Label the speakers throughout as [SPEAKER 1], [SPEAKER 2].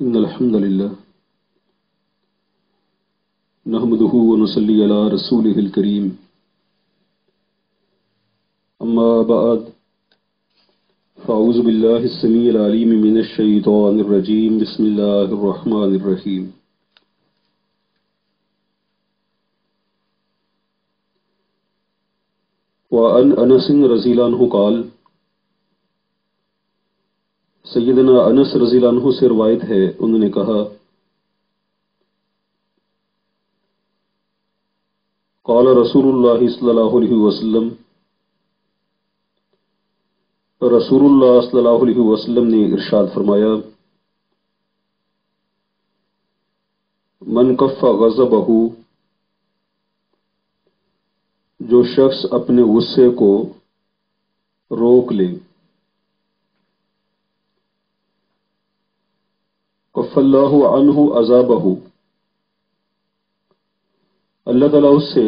[SPEAKER 1] إن الحمد لله نحمده ونصلي على رسوله الكريم أما بعد فأعوذ بالله السميع العليم من الشيطان الرجيم بسم الله الرحمن الرحيم وعن أنس رضي الله عنه قال سیدنا انس رضی اللہ عنہ سے روایت ہے، انہوں نے کہا قال رسول اللہ صلی اللہ علیہ وسلم، رسول اللہ صلی اللہ علیہ وسلم نے ارشاد فرمایا، من کف غضبہ، جو شخص اپنے غصے کو روک لے، کف اللہ عنہ عذابہ، اللہ تعالیٰ اس سے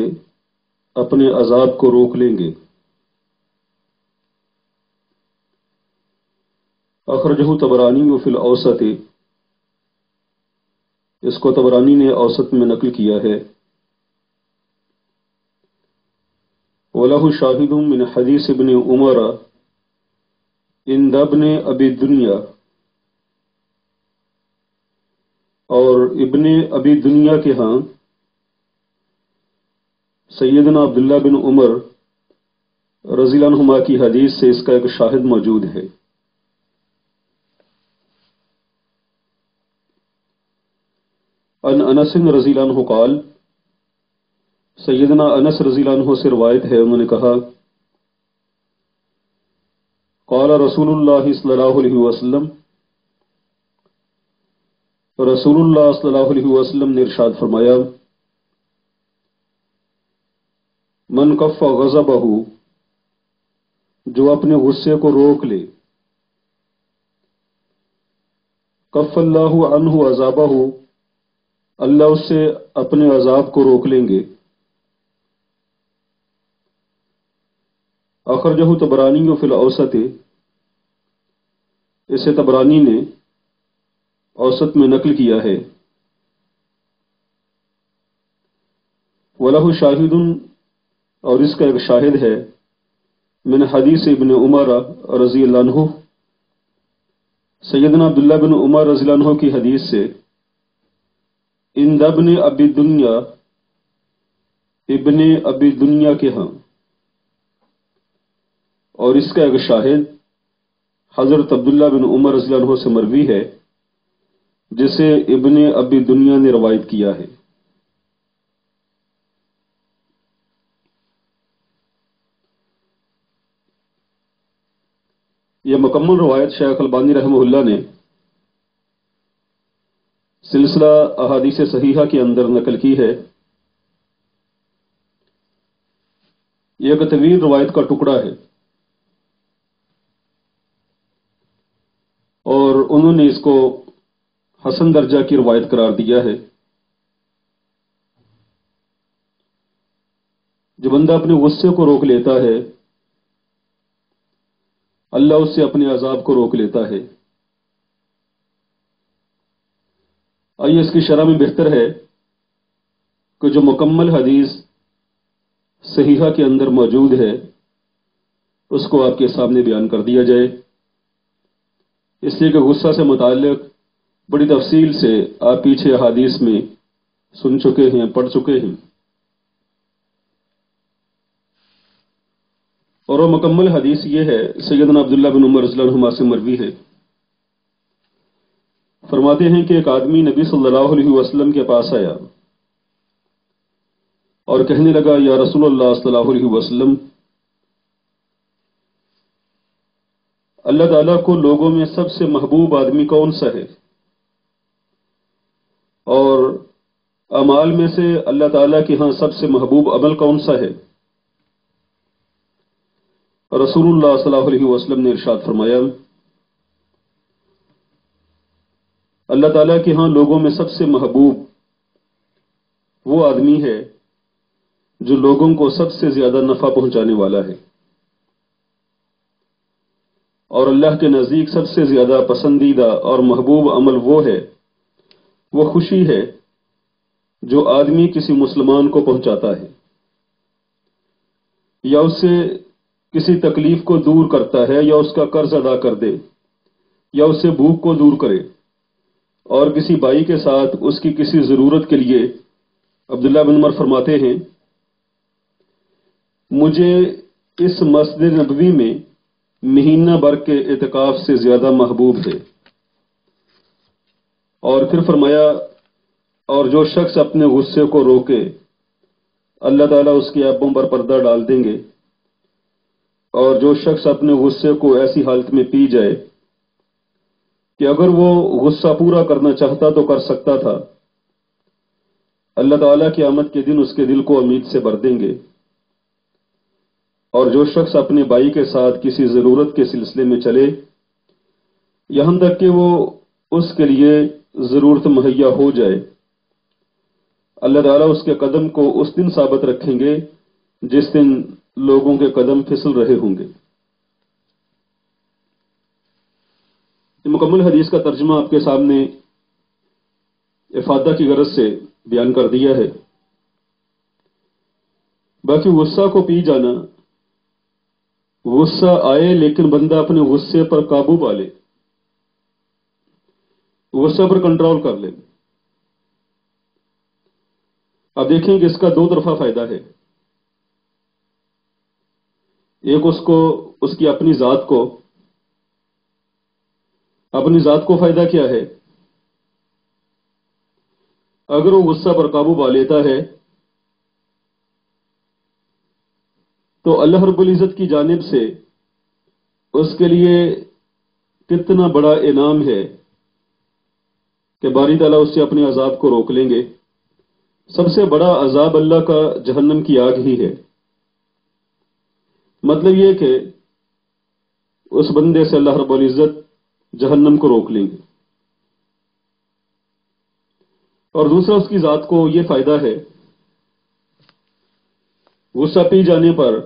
[SPEAKER 1] اپنے عذاب کو روک لیں گے۔ اخرجہ طبرانی فی الاوسط، اس کو طبرانی نے اوسط میں نقل کیا ہے۔ وَلَهُ شَاهِدٌ مِّنْ حدیث ابن عمر عند ابن ابی دنیا، اور ابن ابی دنیا کے ہاں سیدنا عبداللہ بن عمر رضی اللہ عنہما کی حدیث سے اس کا ایک شاہد موجود ہے۔ ان انس رضی اللہ عنہ قال، سیدنا انس رضی اللہ عنہ سے روایت ہے، انہوں نے کہا قال رسول اللہ صلی اللہ علیہ وسلم، رسول اللہ صلی اللہ علیہ وسلم نے ارشاد فرمایا، من کف غضبہ، جو اپنے غصے کو روک لے، کف اللہ عنہ عذابہ، اللہ اس سے اپنے عذاب کو روک لیں گے۔ اخرجہ طبرانی فی الاوسط، اسے طبرانی نے اوسط میں نقل کیا ہے۔ وَلَهُ شَاهِدٌ، اور اس کا ایک شاہد ہے، من حدیث ابن عمر رضی اللہ عنہ، سیدنا عبداللہ بن عمر رضی اللہ عنہ کی حدیث سے، عند ابن ابی دنیا، ابن ابی دنیا کے ہاں، اور اس کا ایک شاہد حضرت عبداللہ بن عمر رضی اللہ عنہ سے مروی ہے، جسے ابن ابی دنیا نے روایت کیا ہے۔ یہ مکمل روایت شیخ البانی رحمہ اللہ نے سلسلہ احادیث صحیحہ کے اندر نقل کی ہے۔ یہ ایک طویل روایت کا ٹکڑا ہے، اور انہوں نے اس کو حسن درجہ کی روایت قرار دیا ہے۔ جو بندہ اپنے غصے کو روک لیتا ہے، اللہ اس سے اپنے عذاب کو روک لیتا ہے۔ آئیے اس کی شرح میں بہتر ہے کہ جو مکمل حدیث صحیحہ کے اندر موجود ہے اس کو آپ کے سامنے بیان کر دیا جائے، اس لیے کہ غصہ سے متعلق بڑی تفصیل سے آپ پیچھے احادیث میں سن چکے ہیں، پڑھ چکے ہیں، اور وہ مکمل حدیث یہ ہے، سیدنا عبداللہ بن عمر رضی اللہ عنہما سے مروی ہے۔ فرماتے ہیں کہ ایک آدمی نبی صلی اللہ علیہ وسلم کے پاس آیا اور کہنے لگا، یا رسول اللہ صلی اللہ علیہ وسلم، اللہ تعالیٰ کو لوگوں میں سب سے محبوب آدمی کون سا ہے، اور اعمال میں سے اللہ تعالیٰ کے ہاں سب سے محبوب عمل کون سا ہے؟ رسول اللہ صلی اللہ علیہ وسلم نے ارشاد فرمایا، اللہ تعالیٰ کے ہاں لوگوں میں سب سے محبوب وہ آدمی ہے جو لوگوں کو سب سے زیادہ نفع پہنچانے والا ہے، اور اللہ کے نزدیک سب سے زیادہ پسندیدہ اور محبوب عمل وہ ہے وہ خوشی ہے جو آدمی کسی مسلمان کو پہنچاتا ہے یا اس سے کسی تکلیف کو دور کرتا ہے یا اس کا قرض ادا کر دے یا اس سے بھوک کو دور کرے، اور کسی بھائی کے ساتھ اس کی کسی ضرورت کے لیے عبداللہ بن عمر فرماتے ہیں مجھے اس مسجد نبوی میں مہینہ بھر کے اعتکاف سے زیادہ محبوب ہے۔ اور پھر فرمایا اور جو شخص اپنے غصے کو روکے اللہ تعالیٰ اس کے عیبوں پر پردہ ڈال دیں گے، اور جو شخص اپنے غصے کو ایسی حالت میں پی جائے کہ اگر وہ غصہ پورا کرنا چاہتا تو کر سکتا تھا، اللہ تعالیٰ کی آمد کے دن اس کے دل کو امید سے بھر دیں گے۔ اور جو شخص اپنے بھائی کے ساتھ کسی ضرورت کے سلسلے میں چلے یہاں تک کہ وہ اس کے لیے ضرورت مہیا ہو جائے، اللہ تعالیٰ اس کے قدم کو اس دن ثابت رکھیں گے جس دن لوگوں کے قدم پھسل رہے ہوں گے۔ مکمل حدیث کا ترجمہ آپ کے سامنے افادہ کی غرض سے بیان کر دیا ہے۔ باقی غصہ کو پی جانا، غصہ آئے لیکن بندہ اپنے غصے پر قابو پا لے، غصہ پر کنٹرول کر لے۔ اب دیکھیں کہ اس کا دو طرفہ فائدہ ہے۔ ایک اس کی اپنی ذات کو فائدہ کیا ہے؟ اگر وہ غصہ پر قابو پا لیتا ہے تو اللہ رب العزت کی جانب سے اس کے لیے کتنا بڑا انعام ہے کہ باری تعالیٰ اس سے اپنے عذاب کو روک لیں گے۔ سب سے بڑا عذاب اللہ کا جہنم کی آگ ہی ہے۔ مطلب یہ کہ اس بندے سے اللہ رب العزت جہنم کو روک لیں گے۔ اور دوسرا اس کی ذات کو یہ فائدہ ہے، غصہ پی جانے پر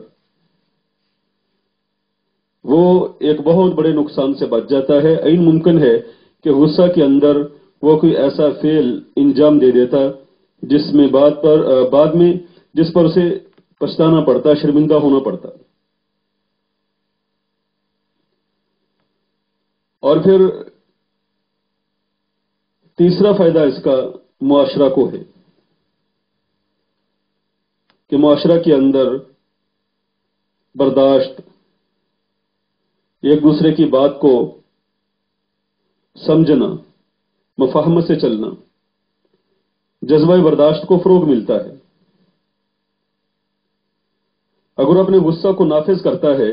[SPEAKER 1] وہ ایک بہت بڑے نقصان سے بچ جاتا ہے۔ عین ممکن ہے کہ غصہ کے اندر وہ کوئی ایسا فعل انجام دے دیتا جس میں بعد میں جس پر اسے پچھتانا پڑتا، شرمندہ ہونا پڑتا۔ اور پھر تیسرا فائدہ اس کا معاشرہ کو ہے کہ معاشرہ کے اندر برداشت، ایک دوسرے کی بات کو سمجھنا، مفاہمت سے چلنا، جذبہ برداشت کو فروغ ملتا ہے۔ اگر اپنے غصہ کو نافذ کرتا ہے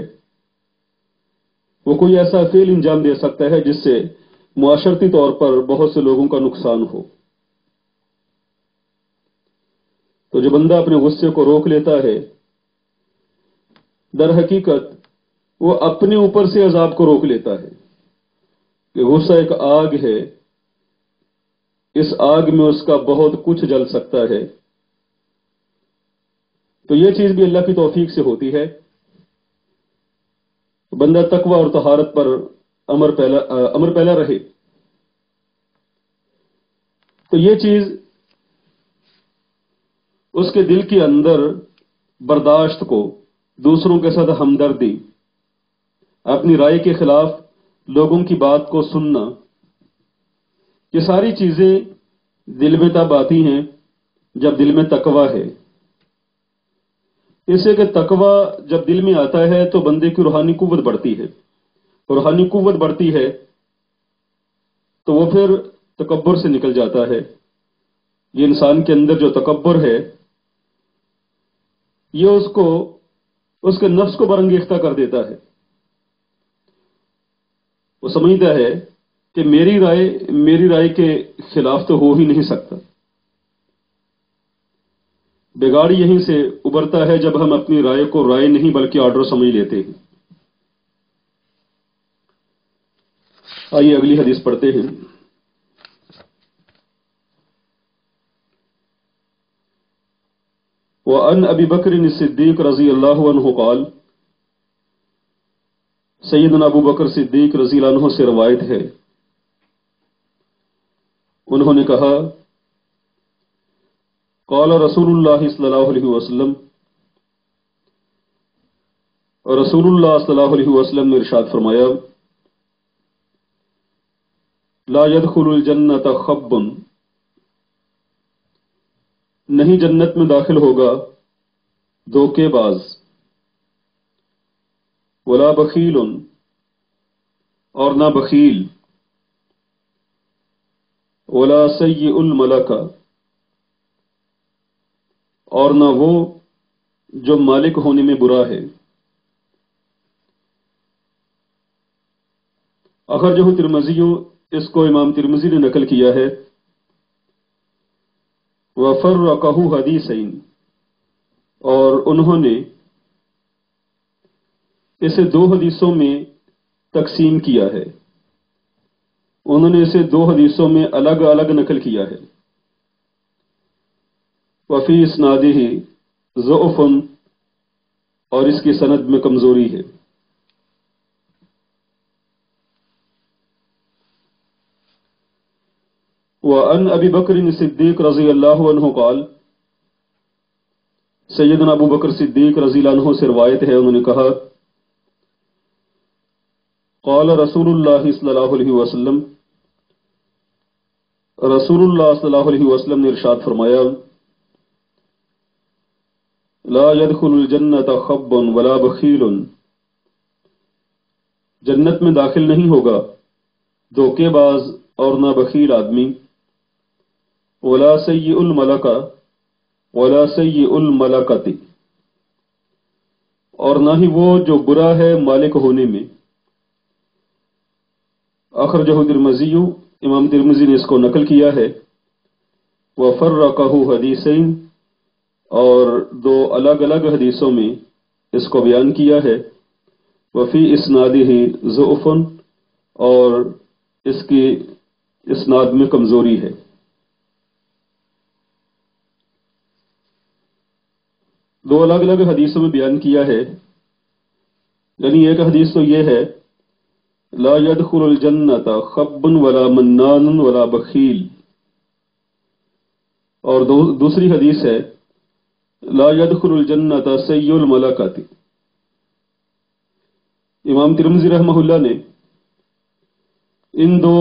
[SPEAKER 1] وہ کوئی ایسا فعل انجام دے سکتا ہے جس سے معاشرتی طور پر بہت سے لوگوں کا نقصان ہو۔ تو جو بندہ اپنے غصے کو روک لیتا ہے در حقیقت وہ اپنے اوپر سے عذاب کو روک لیتا ہے کہ غصہ ایک آگ ہے، اس آگ میں اس کا بہت کچھ جل سکتا ہے۔ تو یہ چیز بھی اللہ کی توفیق سے ہوتی ہے، بندہ تقوی اور طہارت پر امر پیلا رہے تو یہ چیز اس کے دل کے اندر برداشت کو، دوسروں کے ساتھ ہمدردی، اپنی رائے کے خلاف لوگوں کی بات کو سننا، یہ ساری چیزیں دل میں تب آتی ہیں جب دل میں تقوی ہے۔ اس سے کہ تقوی جب دل میں آتا ہے تو بندے کی روحانی قوت بڑھتی ہے، روحانی قوت بڑھتی ہے تو وہ پھر تکبر سے نکل جاتا ہے۔ یہ انسان کے اندر جو تکبر ہے یہ اس کے نفس کو برانگیختہ کر دیتا ہے۔ وہ سمجھتا ہے کہ میری رائے کے خلاف تو ہو ہی نہیں سکتا۔ بگاڑ یہیں سے ابھرتا ہے جب ہم اپنی رائے کو رائے نہیں بلکہ آرڈر سمجھ لیتے ہیں۔ آئیے اگلی حدیث پڑھتے ہیں۔ وعن ابی بکر الصدیق رضی اللہ عنہ قال، سیدنا ابو بکر صدیق رضی اللہ عنہ سے روایت ہے انہوں نے کہا قال رسول اللہ صلی اللہ علیہ وسلم، رسول اللہ صلی اللہ علیہ وسلم نے ارشاد فرمایا لا يدخل الجنت خب، نہیں جنت میں داخل ہوگا دھوکے باز، ولا بخیل، اور نہ بخیل، ولا سیء الملکہ، اور نہ وہ جو مالک ہونے میں برا ہے۔ اخرجہ ترمذی، اس کو امام ترمذی نے نقل کیا ہے، وفرقہ حدیثین، اور انہوں نے اسے دو حدیثوں میں تقسیم کیا ہے، انہوں نے اسے دو حدیثوں میں الگ الگ نقل کیا ہے۔ وفی اسنادہ ضعف، اور اس کی سند میں کمزوری ہے۔ وعن ابی بکر صدیق رضی اللہ عنہ قال، سیدنا ابو بکر صدیق رضی اللہ عنہ سے روایت ہے، انہوں نے کہا قال رسول اللہ صلی اللہ علیہ وسلم، رسول اللہ صلی اللہ علیہ وسلم نے ارشاد فرمایا لا يدخل الجنت خب ولا بخیل، جنت میں داخل نہیں ہوگا دھوکے باز اور نہ بخیل آدمی، ولا سیء الملکہ، ولا سیء الملکۃ، اور نہ ہی وہ جو برا ہے مالک ہونے میں۔ اخرجہ ترمذی، امام ترمذی نے اس کو نقل کیا ہے، وفرقہ حدیثین، اور دو الگ الگ حدیثوں میں اس کو بیان کیا ہے، وفی اسنادہ ضعف، اور اس کی اسناد میں کمزوری ہے۔ دو الگ الگ حدیثوں میں بیان کیا ہے، یعنی ایک حدیث تو یہ ہے لا يدخل الجنت خب ولا منان ولا بخیل، اور دوسری حدیث ہے لا يدخل الجنت سیء الملکۃ۔ امام ترمذی رحمہ اللہ نے ان دو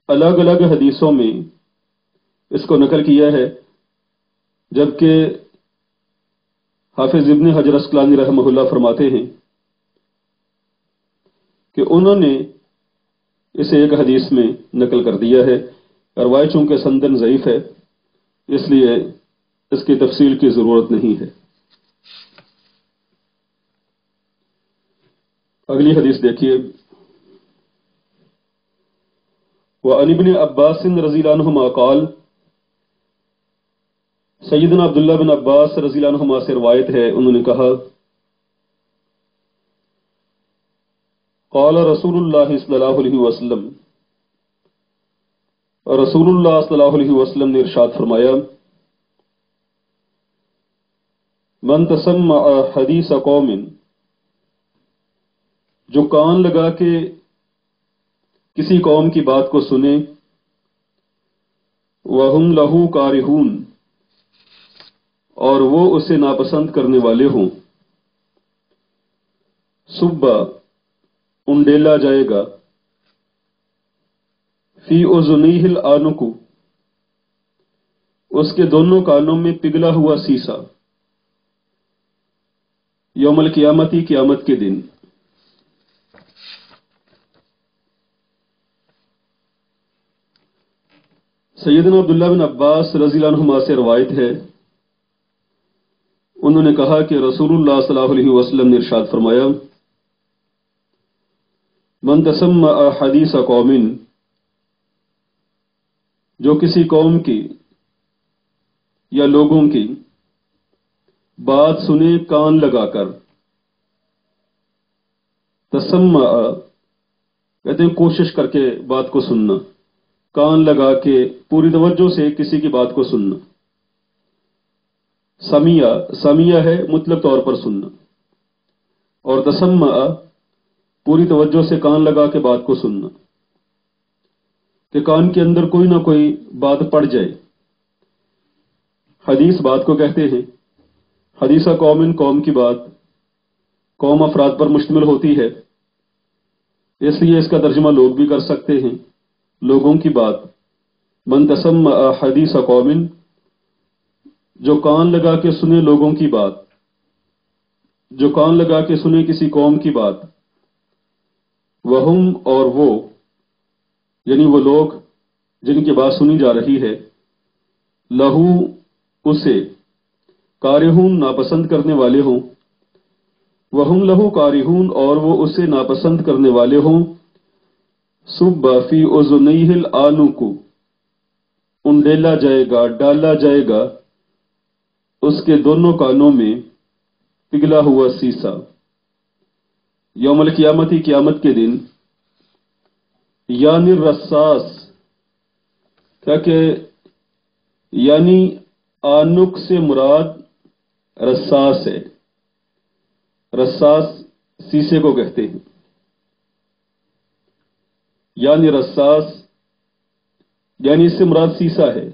[SPEAKER 1] الگ الگ حدیثوں میں اس کو نقل کیا ہے، جبکہ حافظ ابن حجر اسقلانی رحمہ اللہ فرماتے ہیں کہ انہوں نے اسے ایک حدیث میں نقل کر دیا ہے، روایت چونکہ سندن ضعیف ہے اس لیے اس کی تفصیل کی ضرورت نہیں ہے۔ اگلی حدیث دیکھیے، وعن ابن عباس رضی اللہ عنہما قال، سیدنا عبداللہ بن عباس رضی اللہ عنہما سے روایت ہے، انہوں نے کہا قال رسول اللہ صلی اللہ علیہ وسلم، رسول اللہ صلی اللہ علیہ وسلم نے ارشاد فرمایا من تسمع حدیث قوم، جو کان لگا کے کسی قوم کی بات کو سنے، وَهُمْ لَهُ كَارِهُونَ، اور وہ اسے ناپسند کرنے والے ہوں، صُبَّ، انڈیلا جائے گا، فی اذنیہ العنق، اس کے دونوں کانوں میں پگھلا ہوا سیسا، یوم القیامتی، قیامت کے دن۔ سیدنا عبداللہ بن عباس رضی اللہ عنہما سے روایت ہے، انہوں نے کہا کہ رسول اللہ صلی اللہ علیہ وسلم نے ارشاد فرمایا من تسمع حدیث قوم، جو کسی قوم کی یا لوگوں کی بات سنے کان لگا کر، تسمع کہتے ہیں کوشش کر کے بات کو سننا، کان لگا کے پوری توجہ سے کسی کی بات کو سننا، سمیع ہے مطلق طور پر سننا، اور تسمع پوری توجہ سے کان لگا کے بات کو سننا۔ کہ کان کے اندر کوئی نہ کوئی بات پڑ جائے۔ حدیث بات کو کہتے ہیں، حدیثہ قوم کی بات قوم افراد پر مشتمل ہوتی ہے، اس لیے اس کا ترجمہ لوگ بھی کر سکتے ہیں، لوگوں کی بات۔ من تسمع حدیث قوم، جو کان لگا کے سنے لوگوں کی بات، جو کان لگا کے سنے کسی قوم کی بات، وہم اور وہ، یعنی وہ لوگ جن کی بات سنی جا رہی ہے، لہو اسے، کارہون ناپسند کرنے والے ہوں، وہم لہو کارہون اور وہ اسے ناپسند کرنے والے ہوں، صب فی اذنیہ العنق، انڈیلا جائے گا، ڈالا جائے گا اس کے دونوں کانوں میں پگھلا ہوا سیسا، یوم القیامت، قیامت کے دن، یعنی الرصاص، کیا کہ یعنی آنک سے مراد رصاص ہے، رصاص سیسے کو کہتے ہیں، یعنی رصاص یعنی اس سے مراد سیسا ہے،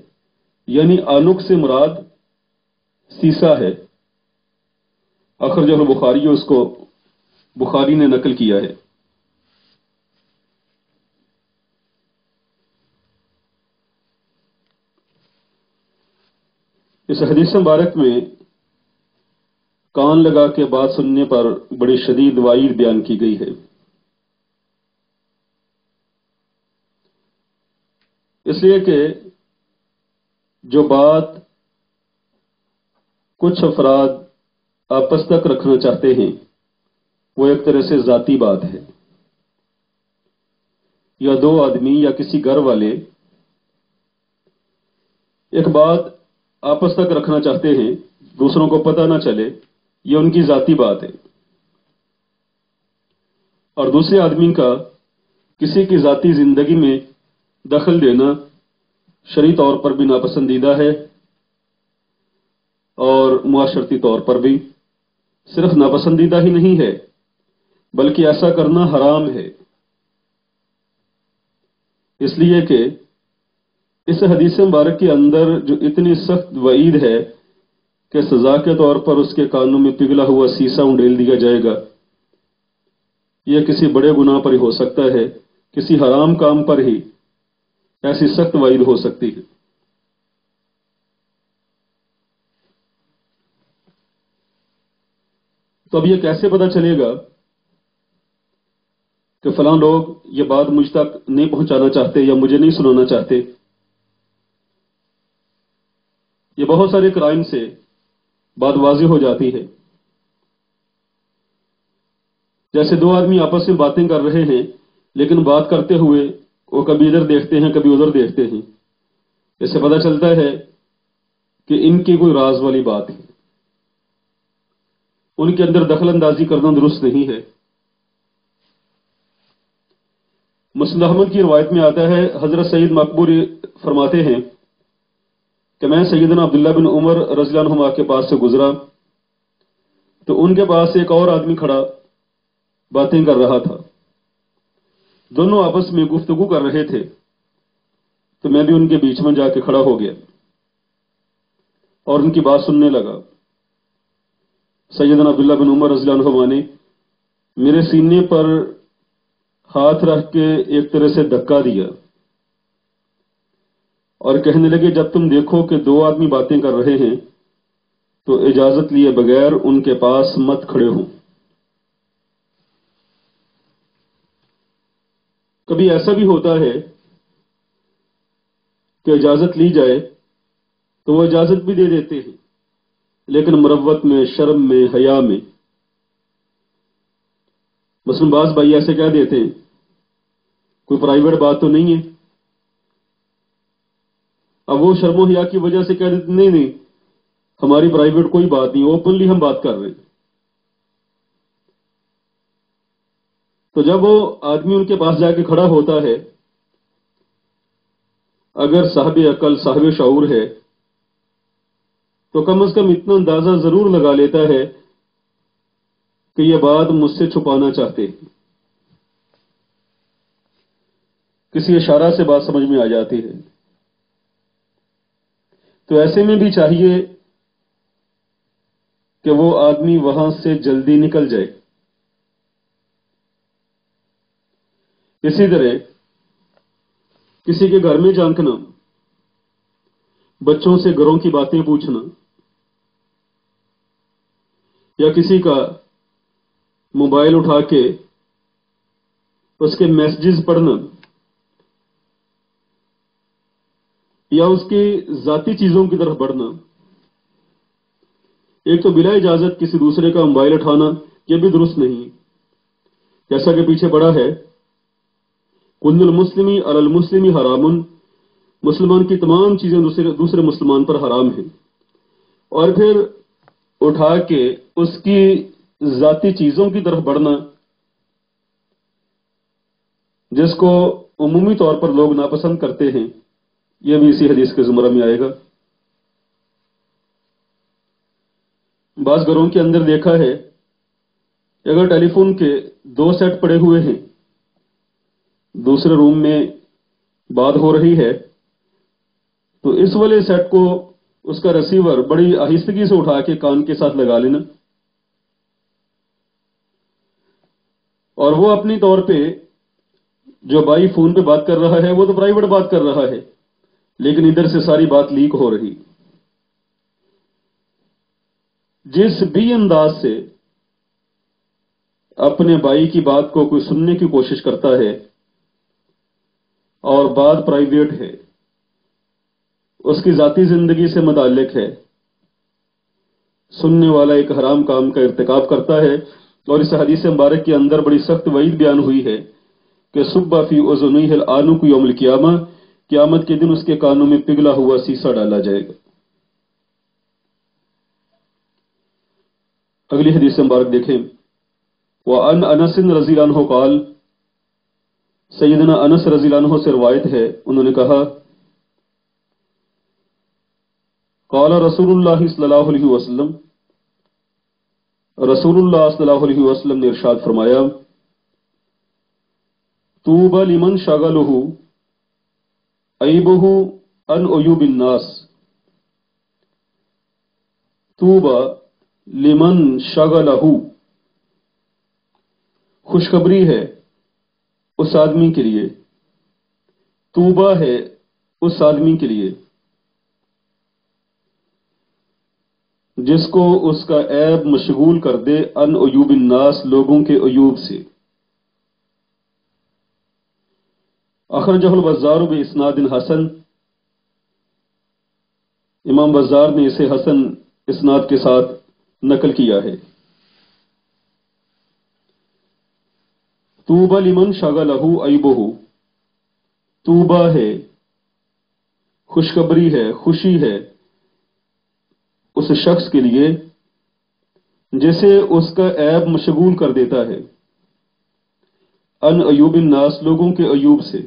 [SPEAKER 1] یعنی آنک سے مراد سیسا ہے۔ اخرجہ البخاری، اس کو بخاری نے نقل کیا ہے۔ اس حدیث مبارک میں کان لگا کے بات سننے پر بڑی شدید وعید بیان کی گئی ہے، اس لیے کہ جو بات کچھ افراد آپس تک رکھنا چاہتے ہیں وہ ایک طرح سے ذاتی بات ہے، یا دو آدمی یا کسی گھر والے ایک بات آپس تک رکھنا چاہتے ہیں، دوسروں کو پتہ نہ چلے، یہ ان کی ذاتی بات ہے، اور دوسرے آدمی کا کسی کی ذاتی زندگی میں دخل دینا شرعی طور پر بھی ناپسندیدہ ہے، اور معاشرتی طور پر بھی صرف ناپسندیدہ ہی نہیں ہے بلکہ ایسا کرنا حرام ہے، اس لیے کہ اس حدیث مبارک کے اندر جو اتنی سخت وعید ہے کہ سزا کے طور پر اس کے کانوں میں پگھلا ہوا سیسا انڈیل دیا جائے گا، یہ کسی بڑے گناہ پر ہی ہو سکتا ہے، کسی حرام کام پر ہی ایسی سخت وعید ہو سکتی ہے۔ تو اب یہ کیسے پتہ چلے گا کہ فلاں لوگ یہ بات مجھ تک نہیں پہنچانا چاہتے یا مجھے نہیں سنانا چاہتے؟ یہ بہت سارے قرائن سے بات واضح ہو جاتی ہے۔ جیسے دو آدمی آپس میں باتیں کر رہے ہیں لیکن بات کرتے ہوئے وہ کبھی ادھر دیکھتے ہیں کبھی ادھر دیکھتے ہیں، اس سے پتہ چلتا ہے کہ ان کی کوئی راز والی بات ہے، ان کے اندر دخل اندازی کرنا درست نہیں ہے۔ مسند احمد کی روایت میں آتا ہے، حضرت سید مقبول فرماتے ہیں کہ میں سیدنا عبداللہ بن عمر رضی اللہ عنہما کے پاس سے گزرا تو ان کے پاس ایک اور آدمی کھڑا باتیں کر رہا تھا، دونوں آپس میں گفتگو کر رہے تھے، تو میں بھی ان کے بیچ میں جا کے کھڑا ہو گیا اور ان کی بات سننے لگا۔ سیدنا عبداللہ بن عمر رضی اللہ عنہما نے میرے سینے پر ہاتھ رکھ کے ایک طرح سے دھکا دیا اور کہنے لگے، جب تم دیکھو کہ دو آدمی باتیں کر رہے ہیں تو اجازت لیے بغیر ان کے پاس مت کھڑے ہوں۔ کبھی ایسا بھی ہوتا ہے کہ اجازت لی جائے تو وہ اجازت بھی دے دیتے ہیں، لیکن مروت میں، شرم میں، حیا میں۔ مثلا بعض بھائی ایسے کہہ دیتے ہیں، کوئی پرائیویٹ بات تو نہیں ہے، اب وہ شرم و حیا کی وجہ سے کہہ دیتے نہیں نہیں ہماری پرائیویٹ کوئی بات نہیں، اوپنلی ہم بات کر رہے ہیں۔ تو جب وہ آدمی ان کے پاس جا کے کھڑا ہوتا ہے، اگر صاحب عقل، صاحب شعور ہے تو کم از کم اتنا اندازہ ضرور لگا لیتا ہے کہ یہ بات مجھ سے چھپانا چاہتے ہیں۔ کسی اشارہ سے بات سمجھ میں آ جاتی ہے. تو ایسے میں بھی چاہیے کہ وہ آدمی وہاں سے جلدی نکل جائے. اسی طرح کسی کے گھر میں جھانکنا، بچوں سے گھروں کی باتیں پوچھنا، یا کسی کا موبائل اٹھا کے اس کے میسجز پڑھنا، یا اس کی ذاتی چیزوں کی طرف بڑھنا، ایک تو بلا اجازت کسی دوسرے کا موبائل اٹھانا، یہ بھی درست نہیں. جیسا کہ پیچھے پڑا ہے، کل المسلمی علی المسلمی حرام، مسلمان کی تمام چیزیں دوسرے مسلمان پر حرام ہیں. اور پھر اٹھا کے اس کی ذاتی چیزوں کی طرف بڑھنا، جس کو عمومی طور پر لوگ ناپسند کرتے ہیں، یہ بھی اسی حدیث کے زمرہ میں آئے گا. بعض گھروں کے اندر دیکھا ہے کہ اگر ٹیلی فون کے 2 سیٹ پڑے ہوئے ہیں، دوسرے روم میں بات ہو رہی ہے، تو اس والے سیٹ کو اس کا ریسیور بڑی آہستگی سے اٹھا کے کان کے ساتھ لگا لینا، اور وہ اپنی طور پہ جو بھائی فون پہ بات کر رہا ہے وہ تو پرائیویٹ بات کر رہا ہے، لیکن ادھر سے ساری بات لیک ہو رہی. جس بھی انداز سے اپنے بھائی کی بات کو کوئی سننے کی کوشش کرتا ہے اور بات پرائیویٹ ہے، اس کی ذاتی زندگی سے متعلق ہے، سننے والا ایک حرام کام کا ارتکاب کرتا ہے. اور اس حدیث مبارک کے اندر بڑی سخت وعید بیان ہوئی ہے کہ صب فی اذنیہ العنق یوم القیامہ، قیامت کے دن اس کے کانوں میں پگھلا ہوا سیسا ڈالا جائے گا. اگلی حدیث مبارک دیکھیں. وعن انس رضی اللہ عنہ قال، سیدنا انس رضی اللہ عنہ سے روایت ہے، انہوں نے کہا، قال رسول اللہ صلی اللہ علیہ وسلم، رسول اللہ صلی اللہ علیہ وسلم نے ارشاد فرمایا، طوبى لمن شغلہ عیبہ عن عیوب الناس، طوبى لمن شغلہ، خوشخبری ہے اس آدمی کے لیے، طوبہ ہے اس آدمی کے لیے جس کو اس کا عیب مشغول کر دے ان عیوب الناس، لوگوں کے عیوب سے. اخرجہ البزار باسناد حسن، امام بزار نے اسے حسن اسناد کے ساتھ نقل کیا ہے. طوبى لمن شغلہ عیبہ، طوبہ ہے، خوشخبری ہے، خوشی ہے اس شخص کے لیے جسے اس کا عیب مشغول کر دیتا ہے ان عیوب الناس، لوگوں کے عیوب سے،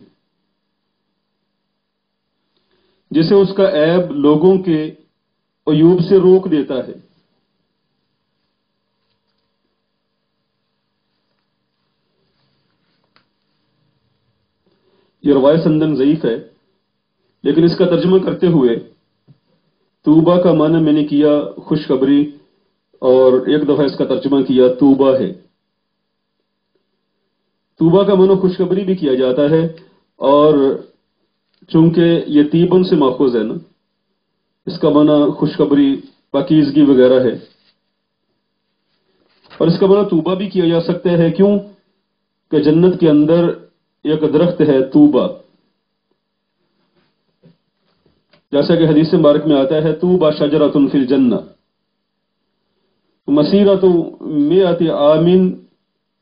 [SPEAKER 1] جسے اس کا عیب لوگوں کے عیوب سے روک دیتا ہے. یہ روایت سندن ضعیف ہے، لیکن اس کا ترجمہ کرتے ہوئے طوبہ کا معنی میں نے کیا خوشخبری، اور ایک دفعہ اس کا ترجمہ کیا طوبہ ہے. طوبہ کا معنی خوشخبری بھی کیا جاتا ہے، اور چونکہ یہ طیبن سے ماخوذ ہے نا، اس کا معنی خوشخبری، پاکیزگی وغیرہ ہے. اور اس کا معنی طوبہ بھی کیا جا سکتا ہے، کیوں کہ جنت کے اندر ایک درخت ہے طوبہ، جیسا کہ حدیث مبارک میں آتا ہے، طوبى شجرۃ فی الجنہ مسیرۃ مئۃ عام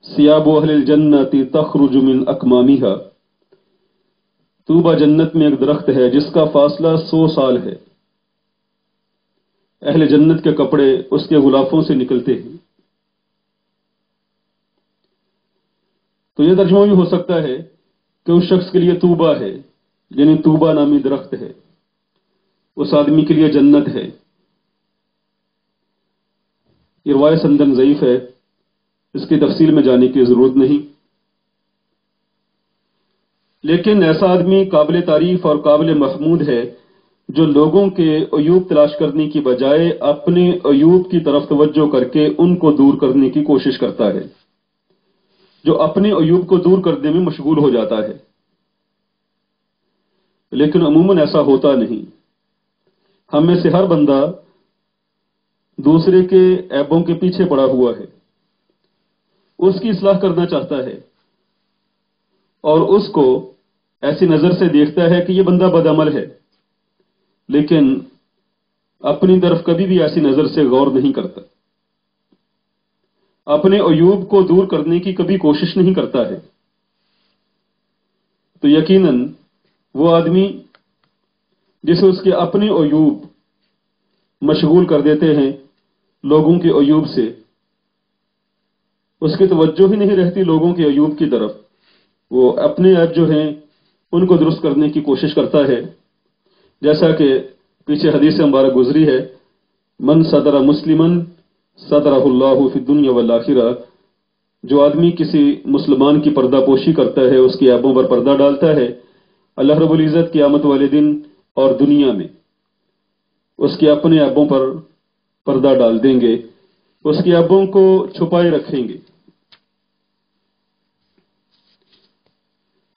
[SPEAKER 1] ثیاب اہل الجنۃ تخرج من اکمامها. طوبہ جنت میں ایک درخت ہے جس کا فاصلہ 100 سال ہے، اہل جنت کے کپڑے اس کے غلافوں سے نکلتے ہیں. تو یہ ترجمہ بھی ہو سکتا ہے کہ اس شخص کے لیے طوبہ ہے، یعنی طوبہ نامی درخت ہے، اس آدمی کے لیے جنت ہے. یہ روایت سندن ضعیف ہے، اس کی تفصیل میں جانے کی ضرورت نہیں. لیکن ایسا آدمی قابل تعریف اور قابل محمود ہے جو لوگوں کے عیوب تلاش کرنے کی بجائے اپنے عیوب کی طرف توجہ کر کے ان کو دور کرنے کی کوشش کرتا ہے، جو اپنے عیوب کو دور کرنے میں مشغول ہو جاتا ہے۔ لیکن عموماً ایسا ہوتا نہیں۔ ہم میں سے ہر بندہ دوسرے کے عیبوں کے پیچھے پڑا ہوا ہے، اس کی اصلاح کرنا چاہتا ہے اور اس کو ایسی نظر سے دیکھتا ہے کہ یہ بندہ بدعمل ہے، لیکن اپنی طرف کبھی بھی ایسی نظر سے غور نہیں کرتا، اپنے عیوب کو دور کرنے کی کبھی کوشش نہیں کرتا ہے۔ تو یقیناً وہ آدمی جسے اس کے اپنے عیوب مشغول کر دیتے ہیں لوگوں کے عیوب سے، اس کی توجہ ہی نہیں رہتی لوگوں کے عیوب کی طرف، وہ اپنے عیب جو ہیں ان کو درست کرنے کی کوشش کرتا ہے۔ جیسا کہ پیچھے حدیث مبارک گزری ہے، من ستر مسلمن سترہ اللہ فی الدنیا والآخرہ، جو آدمی کسی مسلمان کی پردہ پوشی کرتا ہے، اس کے عیبوں پر پردہ ڈالتا ہے، اللہ رب العزت قیامت والے دن اور دنیا میں اس کے اپنے عیبوں پر پردہ ڈال دیں گے، اس کے عیبوں کو چھپائے رکھیں گے۔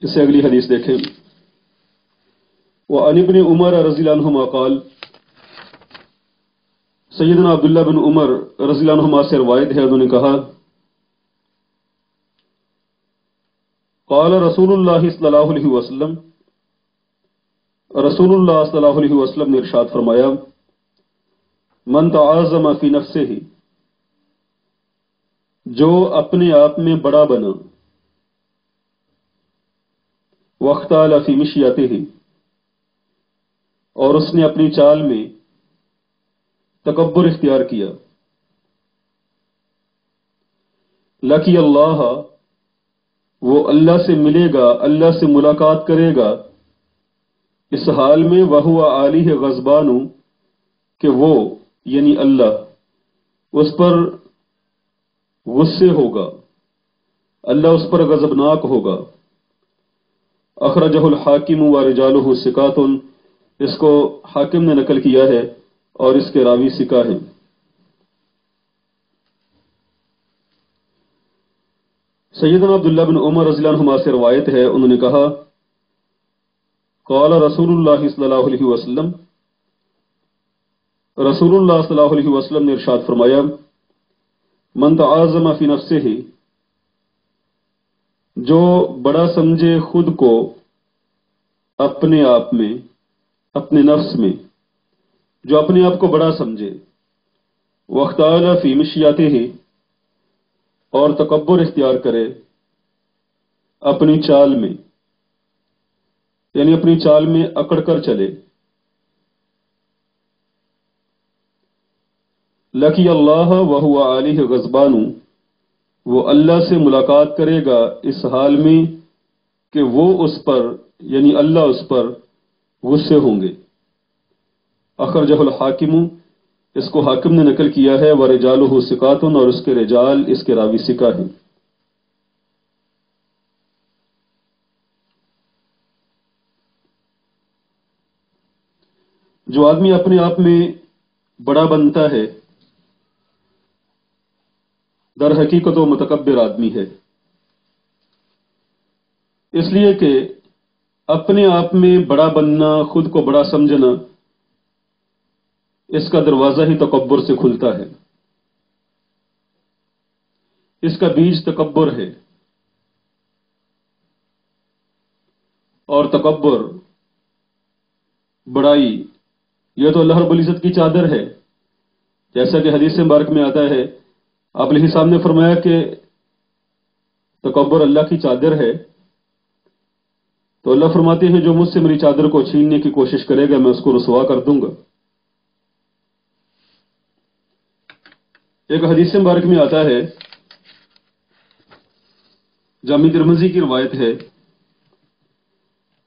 [SPEAKER 1] اس سے اگلی حدیث دیکھیں، وعن ابن عمر رضی اللہ عنہما قال، سیدنا عبداللہ بن عمر رضی اللہ عنہما سے روایت ہے، انہوں نے کہا، قال رسول اللہ صلی اللہ علیہ وسلم، رسول اللہ صلی اللہ علیہ وسلم نے ارشاد فرمایا، من تعاظم فی نفسہ، جو اپنے آپ میں بڑا بنا، واختال فی مشیتہ، اور اس نے اپنی چال میں تکبر اختیار کیا، لقی اللہ، وہ اللہ سے ملے گا، اللہ سے ملاقات کرے گا، اس حال میں وہو علیہ غضبان، کہ وہ یعنی اللہ اس پر غصے ہوگا، اللہ اس پر غضبناک ہوگا۔ اخرجہ الحاکم ورجالہ ثقات، اس کو حاکم نے نقل کیا ہے اور اس کے راوی ثقہ ہیں۔ سیدنا عبداللہ بن عمر رضی اللہ عنہما سے روایت ہے، انہوں نے کہا، قال رسول اللہ صلی اللہ علیہ وسلم، رسول اللہ صلی اللہ علیہ وسلم نے ارشاد فرمایا، من تعاظم فی نفسہ، جو بڑا سمجھے خود کو اپنے آپ میں، اپنے نفس میں، جو اپنے آپ کو بڑا سمجھے، واختال فی مشیتہ، اور تکبر اختیار کرے اپنی چال میں، یعنی اپنی چال میں اکڑ کر چلے، لقی اللہ وہو علیہ غضبان، وہ اللہ سے ملاقات کرے گا اس حال میں کہ وہ اس پر یعنی اللہ اس پر غصے ہوں گے۔ اخرجہ الحاکم، اس کو حاکم نے نقل کیا ہے، ورجالہ ثقات، اور اس کے رجال اس کے راوی ثقہ ہیں۔ جو آدمی اپنے آپ میں بڑا بنتا ہے در حقیقت وہ متکبر آدمی ہے، اس لیے کہ اپنے آپ میں بڑا بننا، خود کو بڑا سمجھنا، اس کا دروازہ ہی تکبر سے کھلتا ہے، اس کا بیج تکبر ہے، اور تکبر، بڑائی، یہ تو اللہ رب العزت کی چادر ہے، جیسا کہ حدیث مبارک میں آتا ہے، آپ علیہ السلام نے فرمایا کہ تکبر اللہ کی چادر ہے، تو اللہ فرماتے ہیں جو مجھ سے میری چادر کو چھیننے کی کوشش کرے گا میں اس کو رسوا کر دوں گا۔ ایک حدیث مبارک میں آتا ہے، جامع ترمذی کی روایت ہے،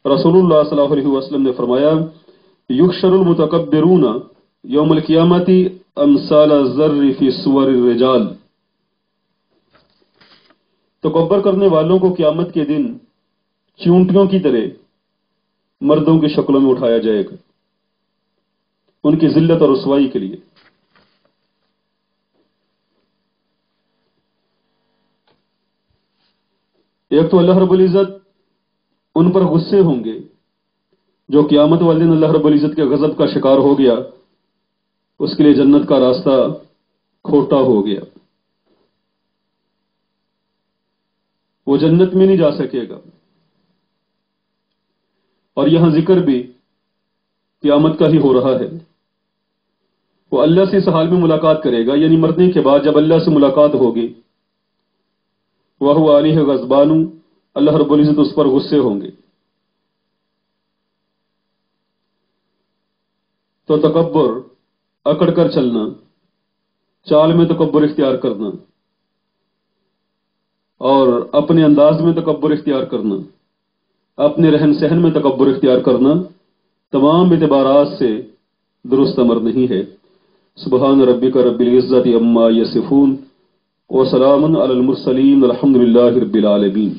[SPEAKER 1] رسول اللہ صلی اللہ علیہ وسلم نے فرمایا، یحشر المتکبرون یوم القیامت امثال الذر فی صور الرجال، تکبر کرنے والوں کو قیامت کے دن چونٹیوں کی طرح مردوں کی شکلوں میں اٹھایا جائے گا ان کی ذلت اور رسوائی کے لیے۔ ایک تو اللہ رب العزت ان پر غصے ہوں گے جو قیامت والے دن اللہ رب العزت کے غضب کا شکار ہو گیا، اس کے لیے جنت کا راستہ کھوٹا ہو گیا، وہ جنت میں نہیں جا سکے گا۔ اور یہاں ذکر بھی قیامت کا ہی ہو رہا ہے، وہ اللہ سے اس حال میں ملاقات کرے گا، یعنی مرنے کے بعد جب اللہ سے ملاقات ہوگی، وَهُوَ عَلَيْهِ غَضْبَانٌ، اللہ رب العزت اس پر غصے ہوں گے۔ تو تکبر، اکڑ کر چلنا، چال میں تکبر اختیار کرنا اور اپنے انداز میں تکبر اختیار کرنا، اپنے رہن سہن میں تکبر اختیار کرنا تمام اعتبارات سے درست امر نہیں ہے۔ سبحان ربک رب العزت عما یصفون وسلام علی المرسلین الحمد للہ رب العالمین۔